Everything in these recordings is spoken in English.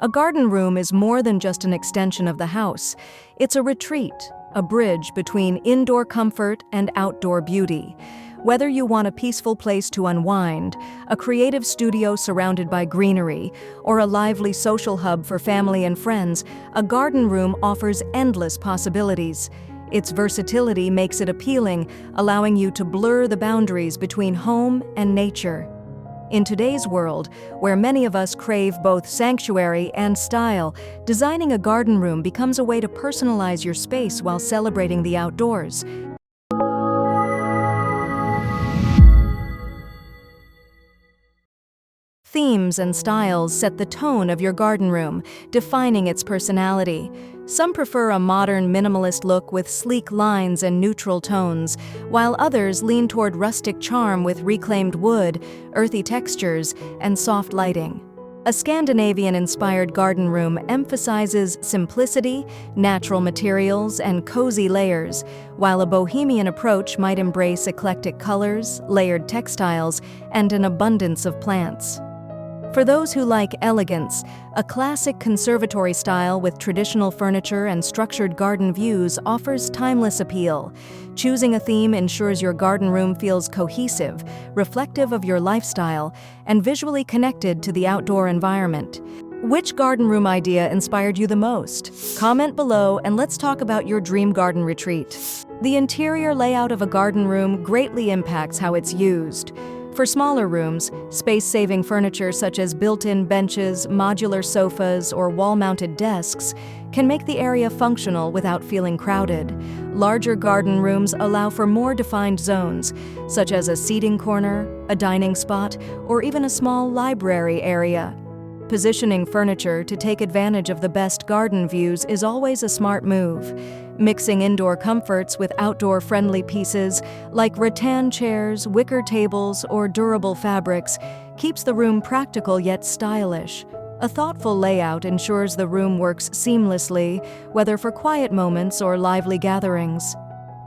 A garden room is more than just an extension of the house. It's a retreat, a bridge between indoor comfort and outdoor beauty. Whether you want a peaceful place to unwind, a creative studio surrounded by greenery, or a lively social hub for family and friends, a garden room offers endless possibilities. Its versatility makes it appealing, allowing you to blur the boundaries between home and nature. In today's world, where many of us crave both sanctuary and style, designing a garden room becomes a way to personalize your space while celebrating the outdoors. Themes and styles set the tone of your garden room, defining its personality. Some prefer a modern minimalist look with sleek lines and neutral tones, while others lean toward rustic charm with reclaimed wood, earthy textures, and soft lighting. A Scandinavian-inspired garden room emphasizes simplicity, natural materials, and cozy layers, while a bohemian approach might embrace eclectic colors, layered textiles, and an abundance of plants. For those who like elegance, a classic conservatory style with traditional furniture and structured garden views offers timeless appeal. Choosing a theme ensures your garden room feels cohesive, reflective of your lifestyle, and visually connected to the outdoor environment. Which garden room idea inspired you the most? Comment below and let's talk about your dream garden retreat. The interior layout of a garden room greatly impacts how it's used. For smaller rooms, space-saving furniture such as built-in benches, modular sofas, or wall-mounted desks can make the area functional without feeling crowded. Larger garden rooms allow for more defined zones, such as a seating corner, a dining spot, or even a small library area. Positioning furniture to take advantage of the best garden views is always a smart move. Mixing indoor comforts with outdoor-friendly pieces like rattan chairs, wicker tables, or durable fabrics keeps the room practical yet stylish. A thoughtful layout ensures the room works seamlessly, whether for quiet moments or lively gatherings.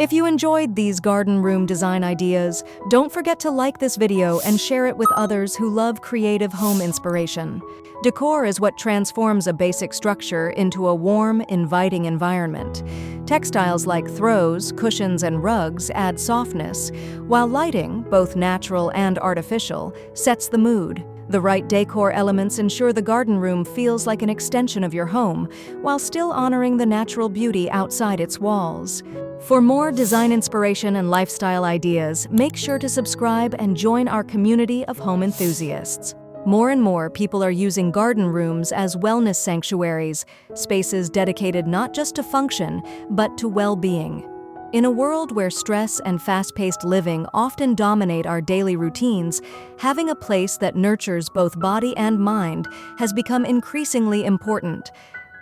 If you enjoyed these garden room design ideas, don't forget to like this video and share it with others who love creative home inspiration. Decor is what transforms a basic structure into a warm, inviting environment. Textiles like throws, cushions, and rugs add softness, while lighting, both natural and artificial, sets the mood. The right decor elements ensure the garden room feels like an extension of your home, while still honoring the natural beauty outside its walls. For more design inspiration and lifestyle ideas, make sure to subscribe and join our community of home enthusiasts. More and more people are using garden rooms as wellness sanctuaries, spaces dedicated not just to function, but to well-being. In a world where stress and fast-paced living often dominate our daily routines, having a place that nurtures both body and mind has become increasingly important.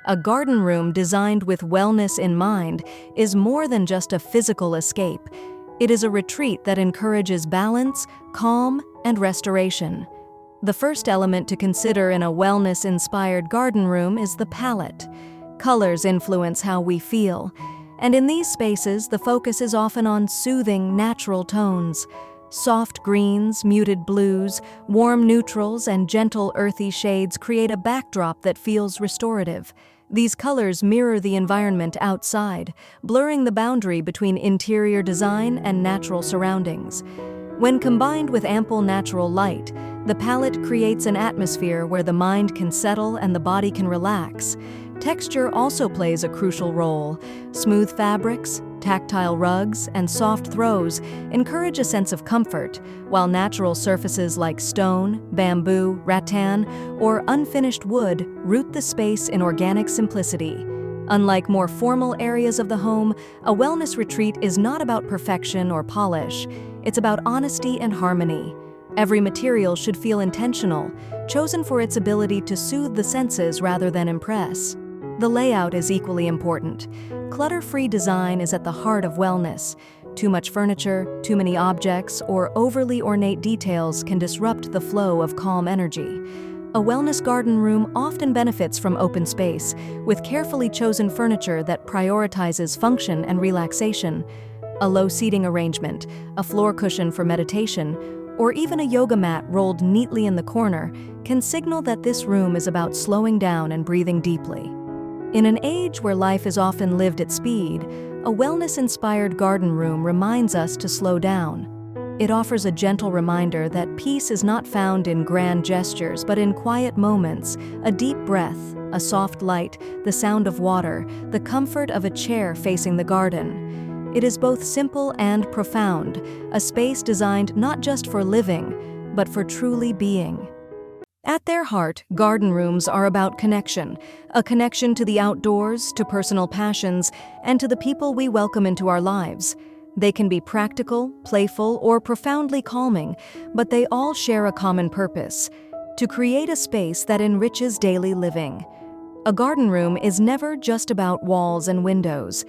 A garden room designed with wellness in mind is more than just a physical escape. It is a retreat that encourages balance, calm, and restoration. The first element to consider in a wellness-inspired garden room is the palette. Colors influence how we feel, and in these spaces, the focus is often on soothing, natural tones. Soft greens, muted blues, warm neutrals, and gentle earthy shades create a backdrop that feels restorative. These colors mirror the environment outside, blurring the boundary between interior design and natural surroundings. When combined with ample natural light, the palette creates an atmosphere where the mind can settle and the body can relax. Texture also plays a crucial role. Smooth fabrics, tactile rugs, and soft throws encourage a sense of comfort, while natural surfaces like stone, bamboo, rattan, or unfinished wood root the space in organic simplicity. Unlike more formal areas of the home, a wellness retreat is not about perfection or polish. It's about honesty and harmony. Every material should feel intentional, chosen for its ability to soothe the senses rather than impress. The layout is equally important. Clutter-free design is at the heart of wellness. Too much furniture, too many objects, or overly ornate details can disrupt the flow of calm energy. A wellness garden room often benefits from open space, with carefully chosen furniture that prioritizes function and relaxation. A low seating arrangement, a floor cushion for meditation, or even a yoga mat rolled neatly in the corner can signal that this room is about slowing down and breathing deeply. In an age where life is often lived at speed, a wellness-inspired garden room reminds us to slow down. It offers a gentle reminder that peace is not found in grand gestures but in quiet moments, a deep breath, a soft light, the sound of water, the comfort of a chair facing the garden. It is both simple and profound, a space designed not just for living, but for truly being. At their heart, garden rooms are about connection, a connection to the outdoors, to personal passions, and to the people we welcome into our lives. They can be practical, playful, or profoundly calming, but they all share a common purpose: to create a space that enriches daily living. A garden room is never just about walls and windows.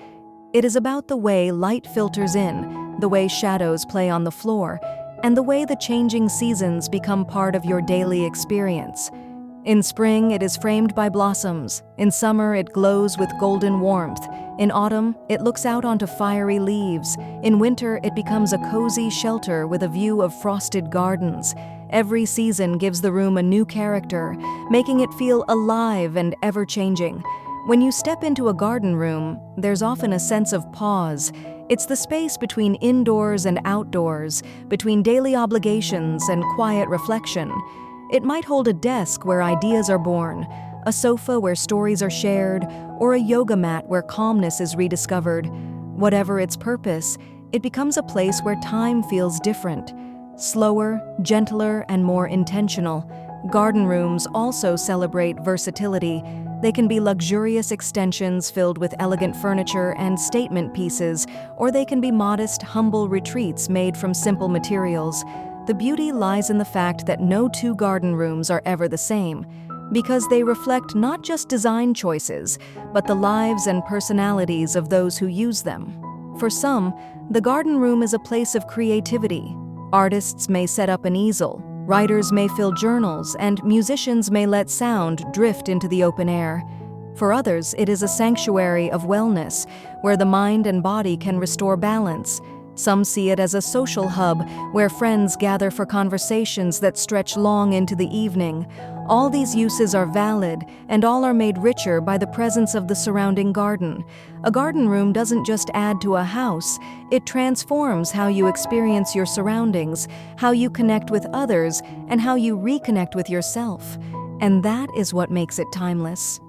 It is about the way light filters in, the way shadows play on the floor, and the way the changing seasons become part of your daily experience. In spring, it is framed by blossoms. In summer, it glows with golden warmth. In autumn, it looks out onto fiery leaves. In winter, it becomes a cozy shelter with a view of frosted gardens. Every season gives the room a new character, making it feel alive and ever-changing. When you step into a garden room, there's often a sense of pause. It's the space between indoors and outdoors, between daily obligations and quiet reflection. It might hold a desk where ideas are born, a sofa where stories are shared, or a yoga mat where calmness is rediscovered. Whatever its purpose, it becomes a place where time feels different, slower, gentler, and more intentional. Garden rooms also celebrate versatility. They can be luxurious extensions filled with elegant furniture and statement pieces, or they can be modest, humble retreats made from simple materials. The beauty lies in the fact that no two garden rooms are ever the same, because they reflect not just design choices, but the lives and personalities of those who use them. For some, the garden room is a place of creativity. Artists may set up an easel, writers may fill journals, and musicians may let sound drift into the open air. For others, it is a sanctuary of wellness, where the mind and body can restore balance. Some see it as a social hub where friends gather for conversations that stretch long into the evening. All these uses are valid, and all are made richer by the presence of the surrounding garden. A garden room doesn't just add to a house, it transforms how you experience your surroundings, how you connect with others, and how you reconnect with yourself. And that is what makes it timeless.